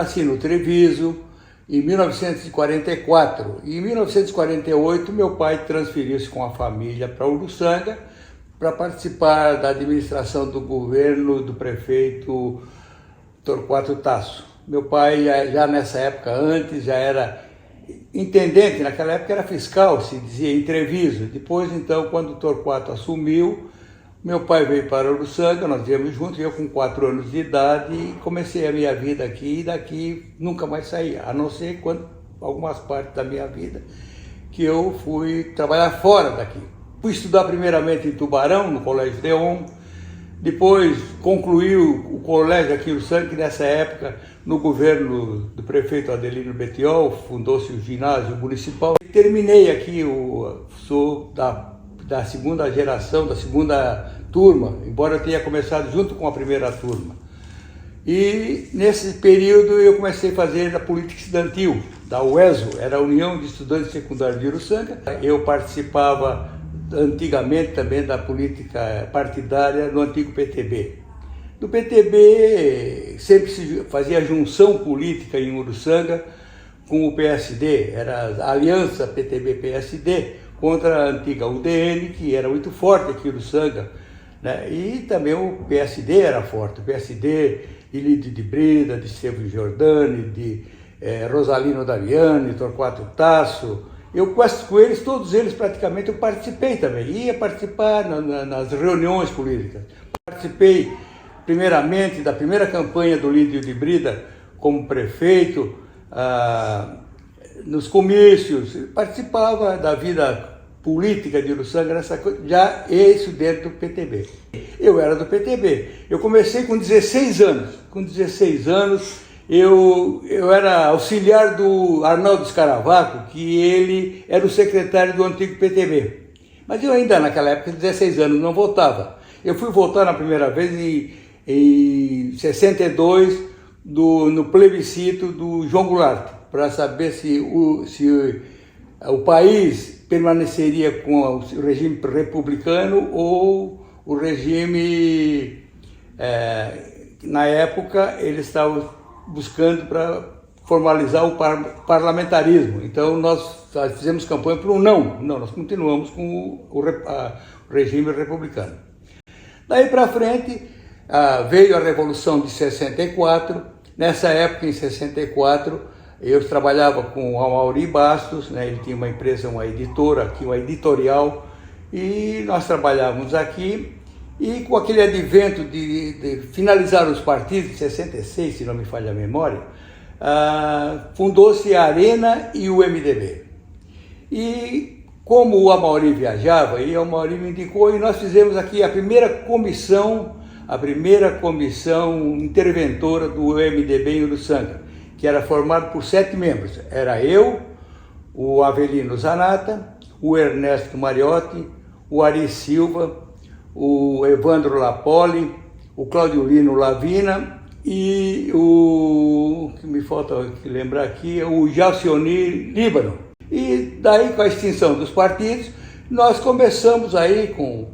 nasci no Treviso em 1944. Em 1948, meu pai transferiu-se com a família para Uruçanga para participar da administração do governo do prefeito Torquato Tasso. Meu pai, já nessa época, antes, já era intendente, naquela época era fiscal, se dizia, em Treviso. Depois, então, quando o Torquato assumiu, meu pai veio para Uruçanga, nós viemos juntos, eu com 4 anos de idade, e comecei a minha vida aqui, e daqui nunca mais saí, a não ser quando algumas partes da minha vida que eu fui trabalhar fora daqui. Fui estudar primeiramente em Tubarão, no Colégio Deon, depois concluí o colégio aqui em Uruçanga, que nessa época, no governo do prefeito Adelino Bettiol, fundou-se o ginásio municipal. Terminei aqui, sou da segunda geração, da segunda turma, embora eu tenha começado junto com a primeira turma. E nesse período eu comecei a fazer a política estudantil da UESO, era a União de Estudantes Secundários de Uruçanga. Eu participava antigamente também da política partidária no antigo PTB. No PTB sempre se fazia junção política em Uruçanga com o PSD, era a aliança PTB-PSD contra a antiga UDN, que era muito forte aqui em Uruçanga, né? E também o PSD era forte, o PSD de Lídio de Brida, de Silvio Giordani, de Rosalino Daviani, Torquato Tasso. Eu com eles, todos eles praticamente, eu participei também, ia participar nas reuniões políticas. Participei primeiramente da primeira campanha do Lídio de Brida como prefeito, nos comícios, participava da vida política de Uruçanga, nessa coisa, já isso dentro do PTB. Eu era do PTB, eu comecei com 16 anos, eu era auxiliar do Arnaldo Scaravaco, que ele era o secretário do antigo PTB. Mas eu ainda naquela época, 16 anos, não votava. Eu fui votar na primeira vez em 62, no plebiscito do João Goulart, para saber se o país permaneceria com o regime republicano ou o regime, na época, eles estavam buscando para formalizar o parlamentarismo. Então nós fizemos campanha para um não, nós continuamos com o regime republicano. Daí para frente veio a Revolução de 64, nessa época, em 64, eu trabalhava com o Amaury Bastos, né? Ele tinha uma empresa, uma editora, aqui, uma editorial, e nós trabalhávamos aqui. E com aquele advento de finalizar os partidos, em 66, se não me falha a memória, fundou-se a Arena e o MDB. E como o Amaury viajava, e o Amaury me indicou, e nós fizemos aqui a primeira comissão interventora do MDB em Uruçanga, que era formado por 7 membros. Era eu, o Avelino Zanata, o Ernesto Mariotti, o Ari Silva, o Evandro Lapoli, o Claudiolino Lavina e o que me falta lembrar aqui, o Jalcioni Líbano. E daí, com a extinção dos partidos, nós começamos aí com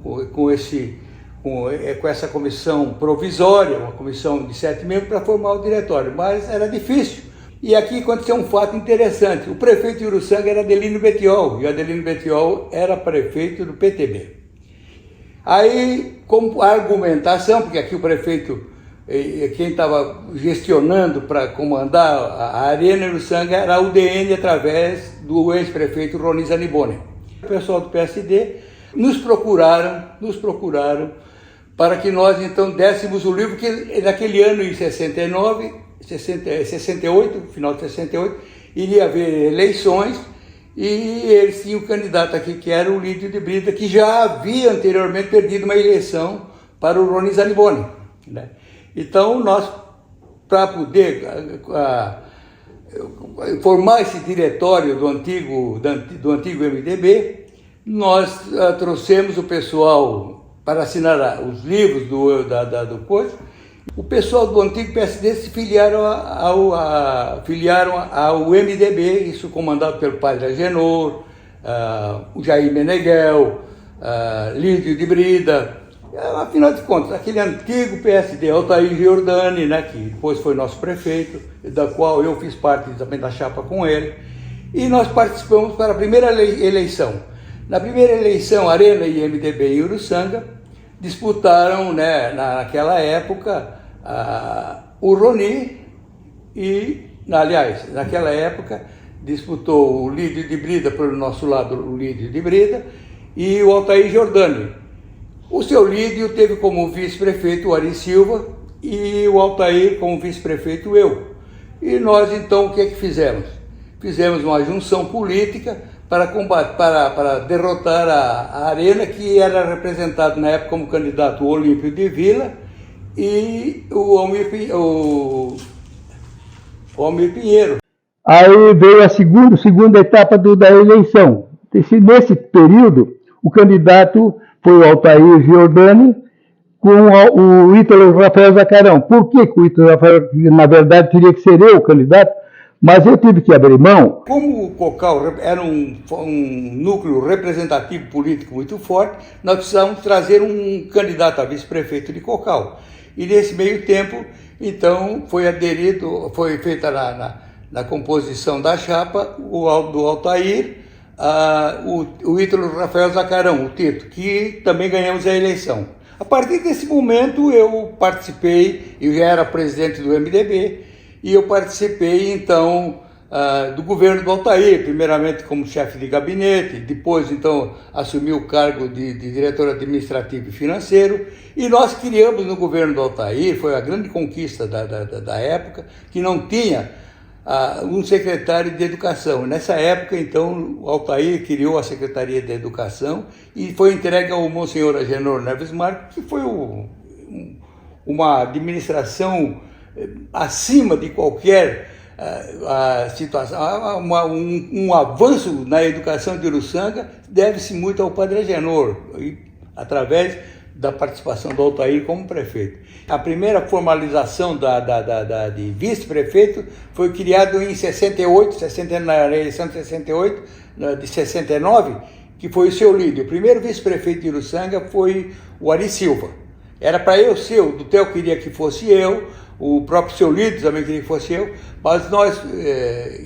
essa comissão provisória, uma comissão de 7 membros para formar o diretório, mas era difícil. E aqui aconteceu um fato interessante, o prefeito de Uruçanga era Adelino Bettiol, e Adelino Bettiol era prefeito do PTB. Aí, como argumentação, porque aqui o prefeito, quem estava gestionando para comandar a Arena Uruçanga era a UDN através do ex-prefeito Roni Zanibone. O pessoal do PSD nos procuraram para que nós então dessemos o livro, que naquele ano, em 68, final de 68, iria haver eleições, e eles tinham um candidato aqui, que era o Lídio de Brida, que já havia anteriormente perdido uma eleição para o Roni Zanibone, né? Então, nós, para poder formar esse diretório do antigo MDB, nós trouxemos o pessoal para assinar os livros do coisa. O pessoal do antigo PSD se filiaram ao MDB, isso comandado pelo padre Agenor, o Jair Meneghel, Lídio de Brida, Afinal de contas, aquele antigo PSD, Altair Giordani, né, que depois foi nosso prefeito, da qual eu fiz parte também da chapa com ele, e nós participamos para a primeira eleição. Na primeira eleição, Arena e MDB em Uruçanga disputaram, né, naquela época, o Roni e, aliás, naquela época, disputou o Lídio de Brida, pelo nosso lado, o Lídio de Brida, e o Altair Giordani. O seu Lídio teve como vice-prefeito o Ari Silva e o Altair como vice-prefeito eu. E nós, então, o que é que fizemos? Fizemos uma junção política para combater, para derrotar a Arena, que era representado na época como candidato o Olímpio de Vila e o Almir Pinheiro. Aí veio a segunda etapa da eleição. Nesse período, o candidato foi o Altair Giordani com o Ítalo Rafael Zacarão. Por que o Ítalo Rafael, na verdade, teria que ser eu o candidato? Mas eu tive que abrir mão. Como o Cocal era um núcleo representativo político muito forte, nós precisávamos trazer um candidato a vice-prefeito de Cocal. E nesse meio tempo, então, foi feita na composição da chapa do Altair, o Ítalo Rafael Zacarão, o Tito, que também ganhamos a eleição. A partir desse momento eu participei, eu já era presidente do MDB, e eu participei então do governo do Altair, primeiramente como chefe de gabinete, depois então assumi o cargo de diretor administrativo e financeiro, e nós criamos no governo do Altair, foi a grande conquista da época, que não tinha um secretário de Educação. Nessa época, então, o Altair criou a Secretaria de Educação e foi entregue ao Monsenhor Agenor Neves Marques, que foi uma administração acima de qualquer situação. Um avanço na educação de Uruçanga deve-se muito ao Padre Agenor, através da participação do Altair como prefeito. A primeira formalização de vice-prefeito foi criado em 68, na eleição de 68, de 69, que foi o seu Lídio. O primeiro vice-prefeito de Uruçanga foi o Ari Silva. Era para eu ser, o Dutel queria que fosse eu, o próprio seu Lídio também queria que fosse eu, mas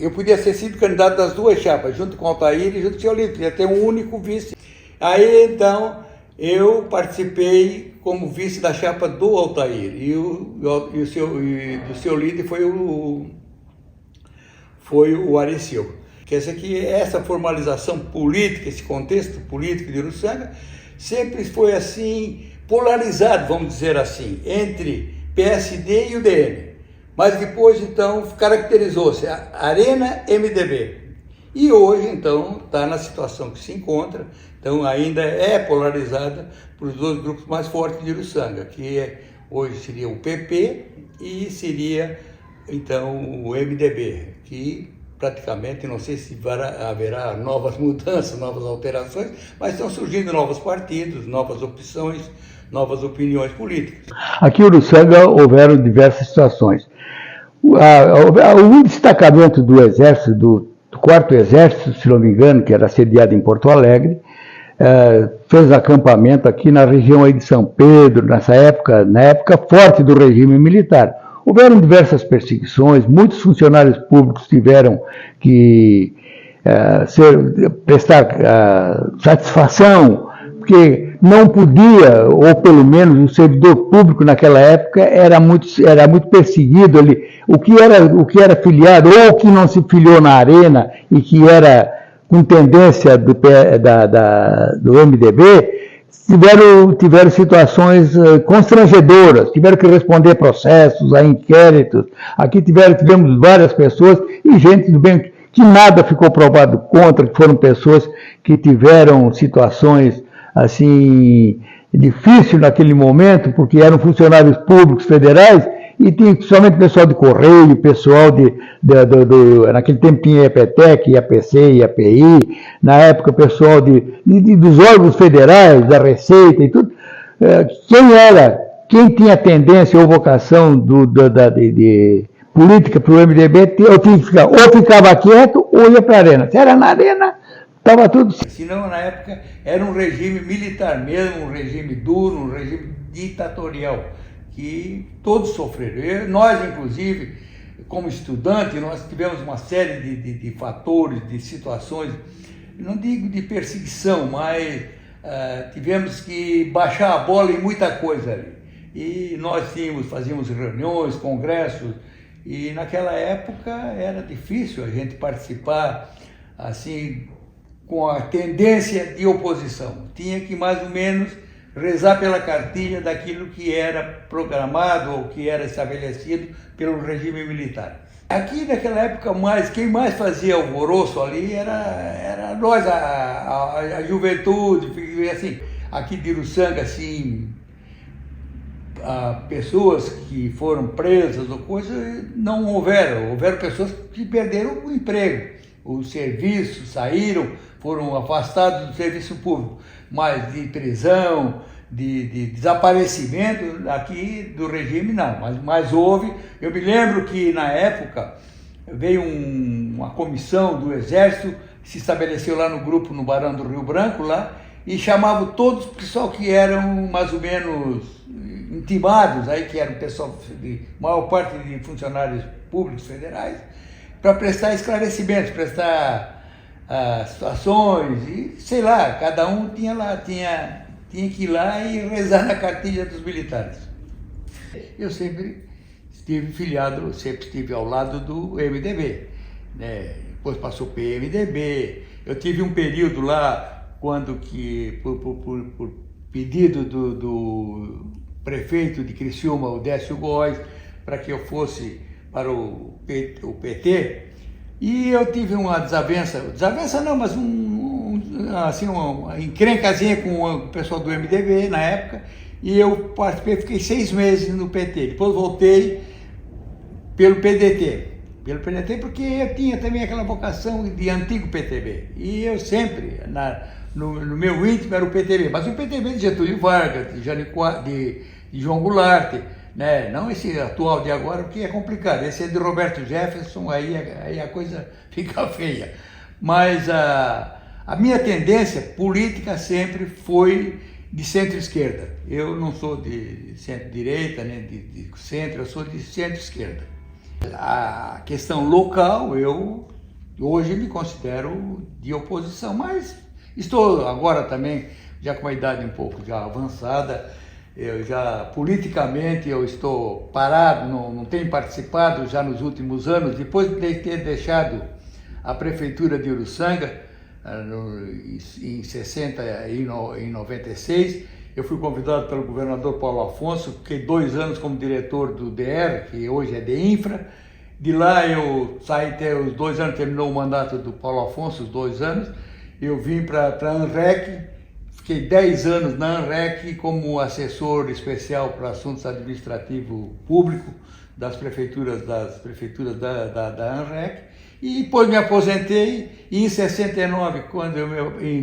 eu podia ter sido candidato das duas chapas, junto com o Altair e junto com o seu Lídio, podia ter um único vice. Aí, então, eu participei como vice da chapa do Altair e do seu líder foi o Ari Silva. Quer dizer que essa formalização política, esse contexto político de Uruçanga, sempre foi assim, polarizado, vamos dizer assim, entre PSD e UDN. Mas depois, então, caracterizou-se a Arena MDB. E hoje, então, está na situação que se encontra, então ainda é polarizada por os dois grupos mais fortes de Uruçanga, que hoje seria o PP e seria, então, o MDB, que praticamente, não sei se haverá novas mudanças, novas alterações, mas estão surgindo novos partidos, novas opções, novas opiniões políticas. Aqui em Uruçanga houveram diversas situações. O destacamento do Exército, do 4º Exército, se não me engano, que era sediado em Porto Alegre, fez acampamento aqui na região aí de São Pedro, na época forte do regime militar. Houveram diversas perseguições, muitos funcionários públicos tiveram que prestar satisfação, porque não podia, ou pelo menos o servidor público naquela época era muito perseguido. O que era filiado, ou que não se filiou na Arena e que era com tendência do MDB, tiveram situações constrangedoras, tiveram que responder processos, a inquéritos. Aqui tivemos várias pessoas e gente do bem que nada ficou provado contra, que foram pessoas que tiveram situações assim difíceis naquele momento, porque eram funcionários públicos federais e tinha somente pessoal de Correio, pessoal naquele tempo tinha EPTEC, IAPC, IAPI, na época pessoal dos órgãos federais, da Receita e tudo. Quem tinha tendência ou vocação de política para o MDB, ou ficava quieto ou ia para a Arena. Se era na Arena, estava tudo certo. Senão, na época, era um regime militar mesmo, um regime duro, um regime ditatorial, que todos sofreram. Nós, inclusive, como estudante, nós tivemos uma série de fatores, de situações, não digo de perseguição, mas tivemos que baixar a bola em muita coisa ali. E nós fazíamos reuniões, congressos, e naquela época era difícil a gente participar assim com a tendência de oposição. Tinha que mais ou menos rezar pela cartilha daquilo que era programado ou que era estabelecido pelo regime militar. Aqui naquela época, quem mais fazia alvoroço ali era nós, a juventude, assim, aqui de Uruçanga, assim, pessoas que foram presas ou coisa, não houveram pessoas que perderam o emprego, o serviço, saíram, foram afastados do serviço público, mas de prisão, de desaparecimento aqui do regime não, mas houve. Eu me lembro que na época veio uma comissão do Exército que se estabeleceu lá no grupo no Barão do Rio Branco lá e chamava todos o pessoal que eram mais ou menos intimados aí, que era o pessoal de maior parte de funcionários públicos federais, para prestar esclarecimentos, prestar situações e sei lá, cada um tinha que ir lá e rezar na cartilha dos militares. Eu sempre estive filiado, sempre estive ao lado do MDB, né? Depois passou o PMDB. Eu tive um período lá, quando que, por pedido do prefeito de Criciúma, o Décio Góes, para que eu fosse para o PT, e eu tive uma desavença não, mas uma encrencazinha com o pessoal do MDB na época, e eu participei, fiquei 6 meses no PT, depois voltei pelo PDT porque eu tinha também aquela vocação de antigo PTB, e eu sempre, no meu íntimo era o PTB, mas o PTB de Getúlio Vargas, de João Goulart, né? Não esse atual de agora, porque é complicado, esse é de Roberto Jefferson, aí a coisa fica feia. Mas a minha tendência política sempre foi de centro-esquerda. Eu não sou de centro-direita, nem de centro, eu sou de centro-esquerda. A questão local, eu hoje me considero de oposição, mas estou agora também, já com uma idade um pouco já avançada, politicamente eu estou parado, não tenho participado já nos últimos anos, depois de ter deixado a prefeitura de Uruçanga, em 60 e em 96, eu fui convidado pelo governador Paulo Afonso, fiquei 2 anos como diretor do DR, que hoje é de Infra. De lá eu saí, os 2 anos, terminou o mandato do Paulo Afonso, os 2 anos, eu vim para a ANREC, fiquei 10 anos na ANREC como assessor especial para assuntos administrativos públicos das prefeituras da ANREC, e depois me aposentei, e em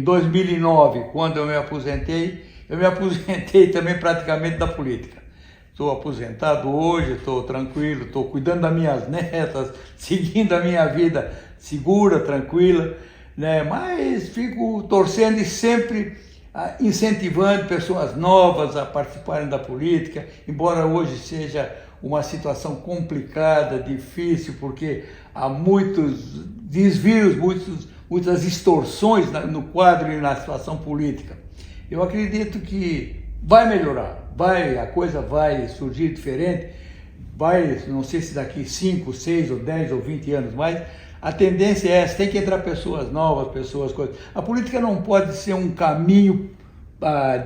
2009, quando eu me aposentei também praticamente da política. Estou aposentado hoje, estou tranquilo, estou cuidando das minhas netas, seguindo a minha vida segura, tranquila, né? Mas fico torcendo e sempre incentivando pessoas novas a participarem da política, embora hoje seja uma situação complicada, difícil, porque há muitos desvios, muitas distorções no quadro e na situação política. Eu acredito que vai melhorar, a coisa vai surgir diferente, não sei se daqui 5, 6 ou 10 ou 20 anos, mas a tendência é essa, tem que entrar pessoas novas, coisas. A política não pode ser um caminho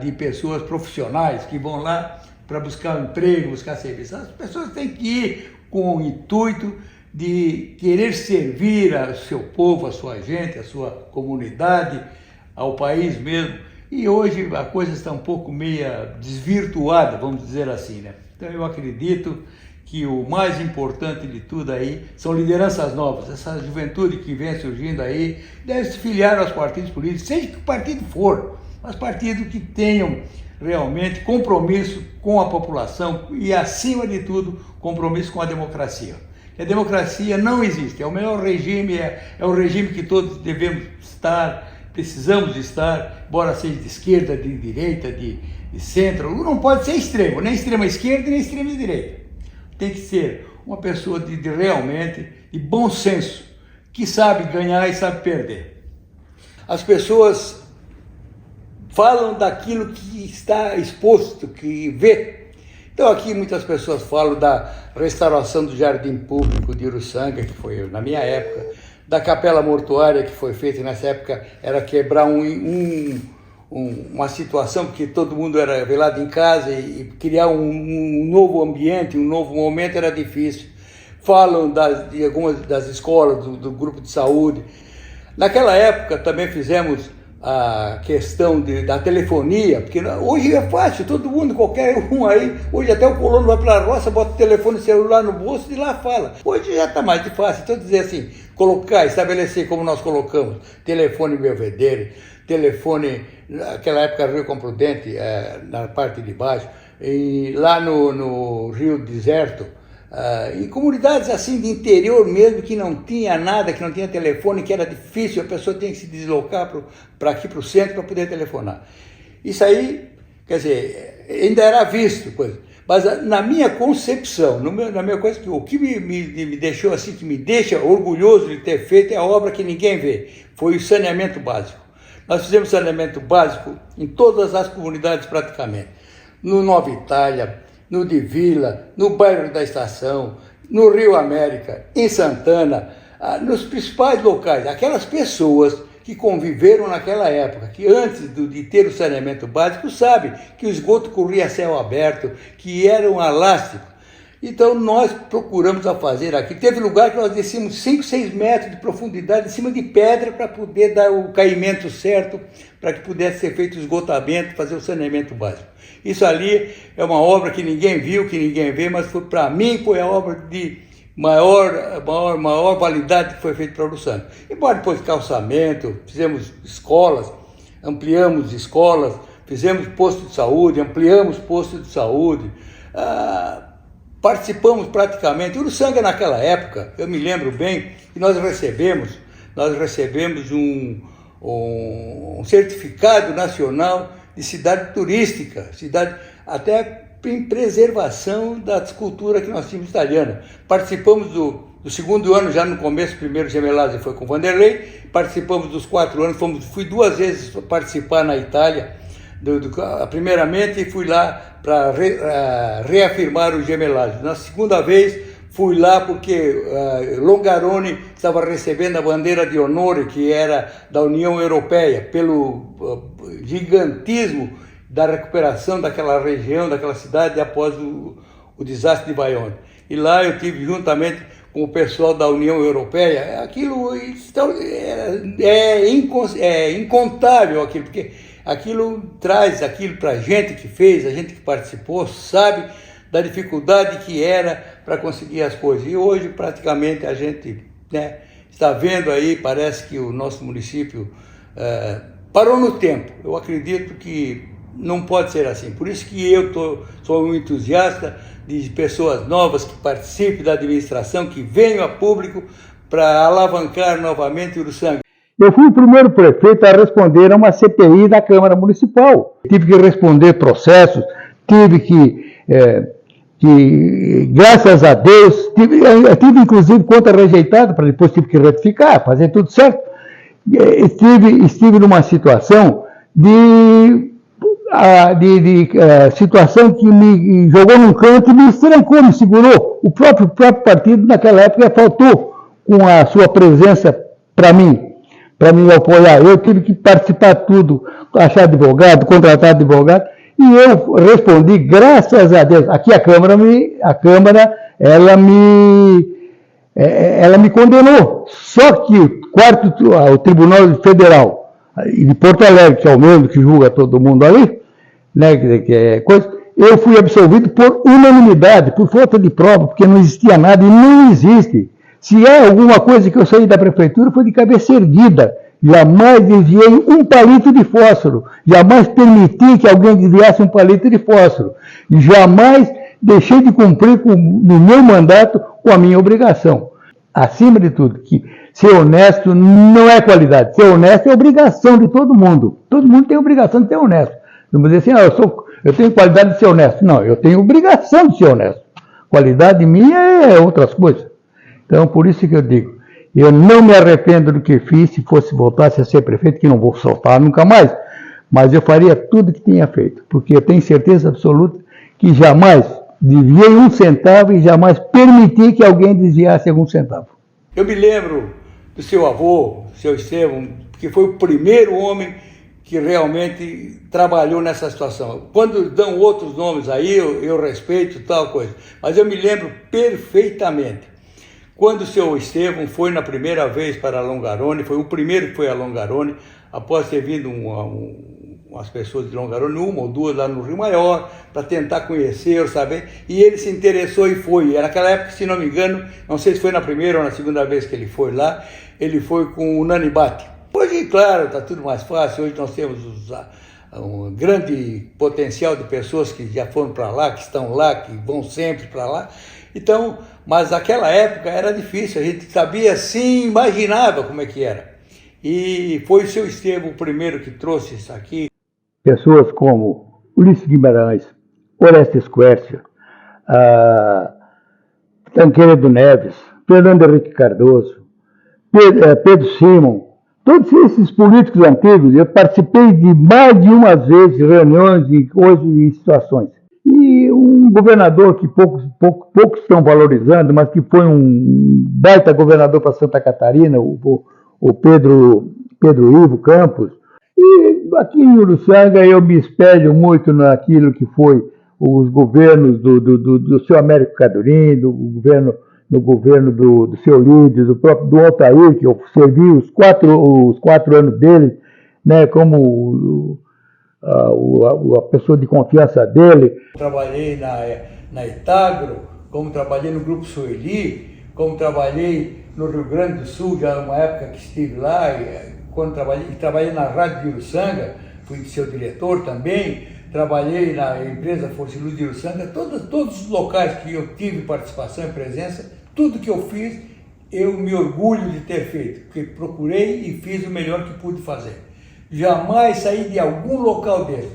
de pessoas profissionais que vão lá para buscar um emprego, buscar serviço. As pessoas têm que ir com o intuito de querer servir ao seu povo, a sua gente, a sua comunidade, ao país mesmo. E hoje a coisa está um pouco meia desvirtuada, vamos dizer assim, né? Então eu acredito que o mais importante de tudo aí são lideranças novas. Essa juventude que vem surgindo aí deve se filiar aos partidos políticos, seja que partido for, mas partidos que tenham realmente compromisso com a população e, acima de tudo, compromisso com a democracia. A democracia não existe, é o melhor regime, é o regime que todos devemos estar, precisamos estar, embora seja de esquerda, de direita, de centro, não pode ser extremo, nem extrema esquerda, nem extrema direita. Tem que ser uma pessoa de realmente de bom senso, que sabe ganhar e sabe perder. As pessoas falam daquilo que está exposto, que vê. Então aqui muitas pessoas falam da restauração do Jardim Público de Uruçanga, que foi na minha época, da capela mortuária que foi feita nessa época, era quebrar uma situação, porque todo mundo era velado em casa e criar um novo ambiente, um novo momento era difícil. Falam de algumas das escolas, do grupo de saúde. Naquela época também fizemos a questão da telefonia, porque hoje é fácil, todo mundo, qualquer um aí, hoje até o colono vai para a roça, bota o telefone celular no bolso e lá fala. Hoje já está mais de fácil, então dizer assim, estabelecer como nós colocamos, telefone Belvedere, telefone, naquela época Rio Comprudente, na parte de baixo, e lá no Rio Deserto, em comunidades assim de interior mesmo, que não tinha nada, que não tinha telefone, que era difícil, a pessoa tinha que se deslocar para aqui para o centro para poder telefonar. Isso aí, quer dizer, ainda era visto, coisa. Mas na minha concepção, na minha coisa, o que me deixou assim, que me deixa orgulhoso de ter feito é a obra que ninguém vê, foi o saneamento básico. Nós fizemos saneamento básico em todas as comunidades praticamente, no Nova Itália, no de Vila, no bairro da Estação, no Rio América, em Santana, nos principais locais. Aquelas pessoas que conviveram naquela época, que antes de ter o saneamento básico, sabem que o esgoto corria a céu aberto, que era um alástico. Então nós procuramos a fazer aqui. Teve lugar que nós descemos 5, 6 metros de profundidade em cima de pedra para poder dar o caimento certo, para que pudesse ser feito o esgotamento, fazer o saneamento básico. Isso ali é uma obra que ninguém viu, que ninguém vê, mas para mim foi a obra de maior validade que foi feita para Uruçanga. Embora depois calçamento, fizemos escolas, ampliamos escolas, fizemos posto de saúde, ampliamos posto de saúde, participamos praticamente. Uruçanga naquela época, eu me lembro bem, que nós recebemos um certificado nacional de cidade turística, cidade até em preservação da cultura que nós tínhamos italiana. Participamos do segundo ano, já no começo, o primeiro Gemelazzi foi com Vanderlei, participamos dos 4 anos, fui 2 vezes participar na Itália, primeiramente fui lá para reafirmar o Gemelazzi. Na segunda vez fui lá porque Longarone estava recebendo a bandeira de honor, que era da União Europeia, pelo gigantismo da recuperação daquela região, daquela cidade após o desastre de Bayonne. E lá eu tive juntamente com o pessoal da União Europeia, aquilo é incontável, aquilo, porque aquilo traz aquilo para a gente que fez, a gente que participou, sabe da dificuldade que era para conseguir as coisas. E hoje praticamente a gente está vendo aí, parece que o nosso município parou no tempo. Eu acredito que não pode ser assim. Por isso que eu sou um entusiasta de pessoas novas que participem da administração, que venham a público para alavancar novamente Uruçanga. Eu fui o primeiro prefeito a responder a uma CPI da Câmara Municipal. Tive que responder processos, tive que graças a Deus, tive inclusive conta rejeitada, para depois tive que retificar, fazer tudo certo. Estive numa situação situação que me jogou num canto e me estrancou, me segurou. O próprio partido naquela época faltou com a sua presença para me apoiar. Eu tive que participar de tudo, achar advogado, contratar advogado, e eu respondi, graças a Deus. Aqui a Câmara ela me condenou. Só que o Tribunal Federal de Porto Alegre, que é o mesmo que julga todo mundo ali, eu fui absolvido por unanimidade, por falta de prova, porque não existia nada e não existe. Se há alguma coisa que eu saí da prefeitura, foi de cabeça erguida. Jamais desviei um palito de fósforo, jamais permiti que alguém desviasse um palito de fósforo, e jamais deixei de cumprir no meu mandato com a minha obrigação. Acima de tudo, que ser honesto não é qualidade. Ser honesto é obrigação de todo mundo. Todo mundo tem obrigação de ser honesto. Não vou dizer assim, eu tenho qualidade de ser honesto. Não, eu tenho obrigação de ser honesto. Qualidade minha é outras coisas. Então, por isso que eu digo, eu não me arrependo do que fiz se voltasse a ser prefeito, que não vou soltar nunca mais, mas eu faria tudo que tinha feito, porque eu tenho certeza absoluta que jamais desviei um centavo e jamais permiti que alguém desviasse algum centavo. Eu me lembro do seu avô, seu Estevão, que foi o primeiro homem que realmente trabalhou nessa situação. Quando dão outros nomes aí, eu respeito tal coisa, mas eu me lembro perfeitamente. Quando o seu Estevão foi na primeira vez para Longarone, foi o primeiro que foi a Longarone, após ter vindo umas pessoas de Longarone, uma ou duas lá no Rio Maior, para tentar conhecer, saber, e ele se interessou e foi. Era naquela época, se não me engano, não sei se foi na primeira ou na segunda vez que ele foi lá, ele foi com o Nanibate. Hoje, claro, está tudo mais fácil, hoje nós temos um grande potencial de pessoas que já foram para lá, que estão lá, que vão sempre para lá. Então, mas naquela época era difícil, a gente sabia sim, imaginava como é que era. E foi o seu Estevão o primeiro que trouxe isso aqui. Pessoas como Ulisses Guimarães, Orestes Quércia, Tancredo Neves, Fernando Henrique Cardoso, Pedro Simon, todos esses políticos antigos, eu participei de mais de umas vezes de reuniões e coisas e situações. E um governador que poucos estão valorizando, mas que foi um baita governador para Santa Catarina, o Pedro Ivo Campos. E aqui em Uruçanga eu me espelho muito naquilo que foi os governos do seu Américo Cadurim, no governo do seu Lídio, do próprio do Altair, que eu servi os quatro anos dele, né, como a pessoa de confiança dele. Trabalhei na Etagro, como trabalhei no Grupo Sueli, como trabalhei no Rio Grande do Sul, já uma época que estive lá, quando trabalhei na Rádio de Uruçanga, fui seu diretor também, trabalhei na empresa Força e Luz de Uruçanga, todos os locais que eu tive participação e presença, tudo que eu fiz, eu me orgulho de ter feito, porque procurei e fiz o melhor que pude fazer. Jamais saí de algum local desse.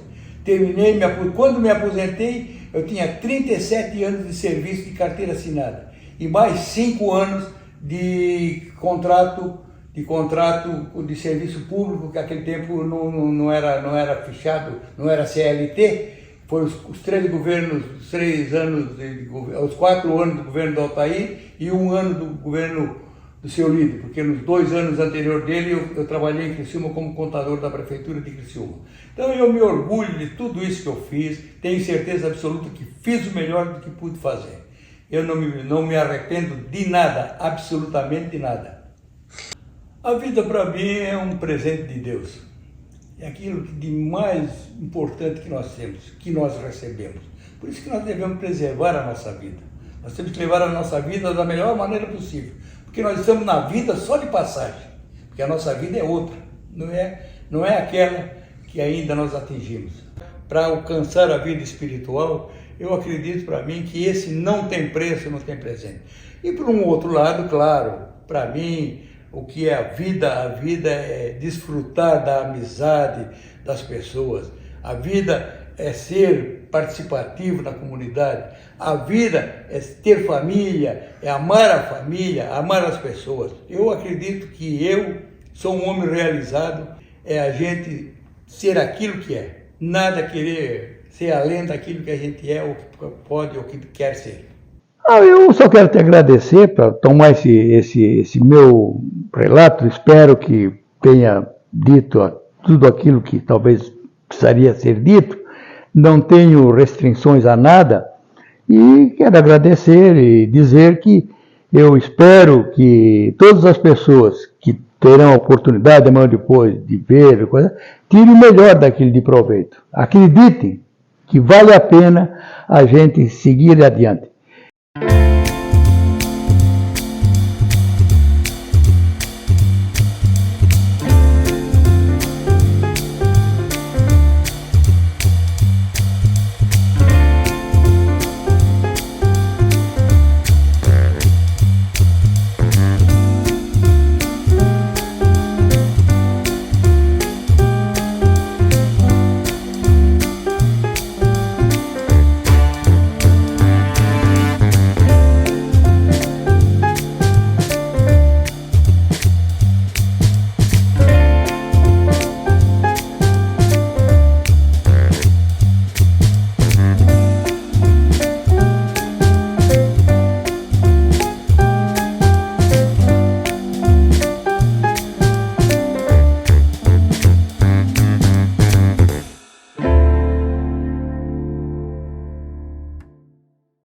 Quando me aposentei, eu tinha 37 anos de serviço de carteira assinada e mais 5 anos de contrato de serviço público, que naquele tempo não era fechado, não era CLT. Foi os 3 governos, os 4 anos do governo do Altair e 1 ano do governo do seu Lídio, porque nos 2 anos anteriores dele eu trabalhei em Criciúma como contador da prefeitura de Criciúma. Então eu me orgulho de tudo isso que eu fiz, tenho certeza absoluta que fiz o melhor do que pude fazer. Eu não me arrependo de nada, absolutamente de nada. A vida para mim é um presente de Deus. É aquilo de mais importante que nós temos, que nós recebemos. Por isso que nós devemos preservar a nossa vida. Nós temos que levar a nossa vida da melhor maneira possível. Porque nós estamos na vida só de passagem. Porque a nossa vida é outra. Não é aquela que ainda nós atingimos. Para alcançar a vida espiritual, eu acredito para mim que esse não tem preço, não tem presente. E por um outro lado, claro, para mim, o que é a vida é desfrutar da amizade das pessoas. A vida é ser participativo na comunidade. A vida é ter família, é amar a família, amar as pessoas. Eu acredito que eu sou um homem realizado, é a gente ser aquilo que é. Nada querer ser além daquilo que a gente é, ou que pode, ou que quer ser. Eu só quero te agradecer para tomar esse meu relato. Espero que tenha dito tudo aquilo que talvez precisaria ser dito. Não tenho restrições a nada e quero agradecer e dizer que eu espero que todas as pessoas que terão a oportunidade amanhã depois de ver, tirem o melhor daquilo de proveito. Acreditem que vale a pena a gente seguir adiante.